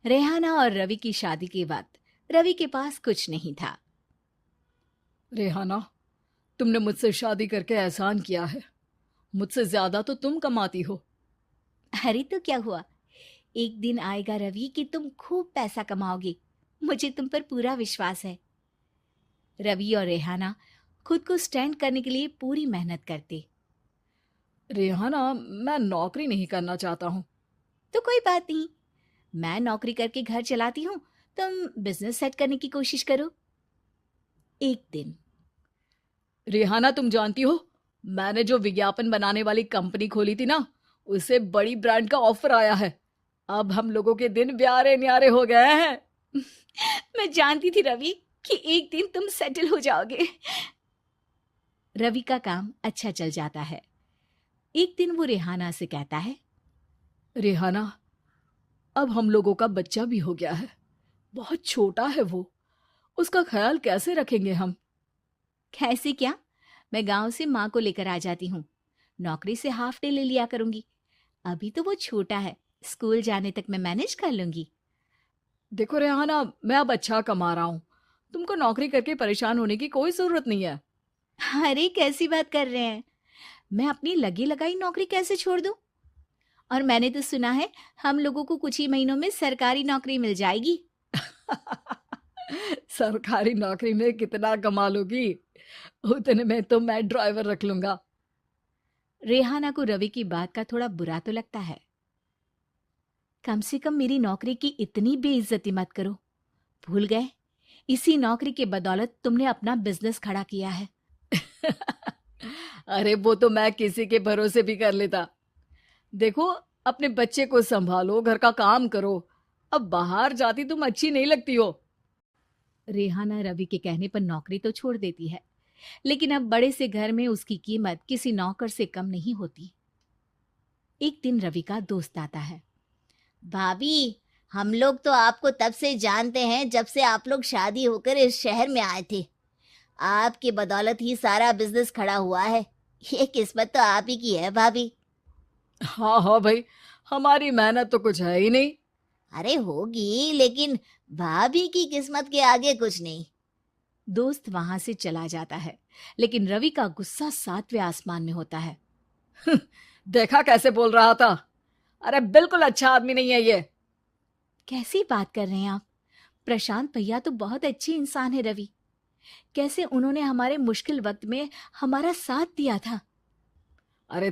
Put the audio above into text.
रेहाना और रवि की शादी के बाद रवि के पास कुछ नहीं था। रेहाना, तुमने मुझसे शादी करके एहसान किया है। मुझसे ज्यादा तो तुम कमाती हो। अरे तो क्या हुआ, एक दिन आएगा रवि कि तुम खूब पैसा कमाओगे। मुझे तुम पर पूरा विश्वास है। रवि और रेहाना खुद को स्टैंड करने के लिए पूरी मेहनत करते। रेहाना, मैं नौकरी नहीं करना चाहता हूँ। तो कोई बात नहीं, मैं नौकरी करके घर चलाती हूँ, तुम बिजनेस सेट करने की कोशिश करो। एक दिन रेहाना, तुम जानती हो, मैंने जो विज्ञापन बनाने वाली कंपनी खोली थी ना, उसे बड़ी ब्रांड का ऑफर आया है। अब हम लोगों के दिन ब्यारे न्यारे हो गए हैं। मैं जानती थी रवि कि एक दिन तुम सेटल हो जाओगे। रवि का काम अच्छा चल जाता है। एक दिन वो रेहाना से कहता है, रेहाना, अब हम लोगों का बच्चा भी हो गया है। बहुत छोटा है वो। उसका ख्याल कैसे रखेंगे हम? कैसे क्या, मैं गांव से माँ को लेकर आ जाती हूँ। नौकरी से हाफ डे ले लिया करूंगी। अभी तो वो छोटा है, स्कूल जाने तक मैं मैनेज कर लूंगी। देखो रेहाना, मैं अब अच्छा कमा रहा हूँ। तुमको नौकरी करके परेशान होने की कोई जरूरत नहीं है। अरे कैसी बात कर रहे हैं, मैं अपनी लगी लगाई नौकरी कैसे छोड़ दूं? और मैंने तो सुना है हम लोगों को कुछ ही महीनों में सरकारी नौकरी मिल जाएगी। सरकारी नौकरी में कितना कमा लोगी? उतने में तो मैं ड्राइवर रख लूंगा। रेहाना को रवि की बात का थोड़ा बुरा तो लगता है। कम से कम मेरी नौकरी की इतनी बेइज्जती मत करो। भूल गए, इसी नौकरी के बदौलत तुमने अपना बिजनेस खड़ा किया है। अरे वो तो मैं किसी के भरोसे भी कर लेता। देखो, अपने बच्चे को संभालो, घर का काम करो। अब बाहर जाती तुम अच्छी नहीं लगती हो। रेहाना रवि के कहने पर नौकरी तो छोड़ देती है, लेकिन अब बड़े से घर में उसकी कीमत किसी नौकर से कम नहीं होती। एक दिन रवि का दोस्त आता है। भाभी, हम लोग तो आपको तब से जानते हैं जब से आप लोग शादी होकर इस शहर में आए थे। आपकी बदौलत ही सारा बिजनेस खड़ा हुआ है। ये किस्मत तो आप ही की है भाभी। हाँ हाँ भाई, हमारी मेहनत तो कुछ है ही नहीं। अरे होगी, लेकिन भाभी की किस्मत के आगे कुछ नहीं। दोस्त वहां से चला जाता है, लेकिन रवि का गुस्सा सातवें आसमान में होता है। देखा कैसे बोल रहा था? अरे बिल्कुल अच्छा आदमी नहीं है ये। कैसी बात कर रहे हैं आप? प्रशांत भैया तो बहुत अच्छे इंसान है रवि। कैसे उन्होंने हमारे मुश्किल वक्त में हमारा साथ दिया था। अरे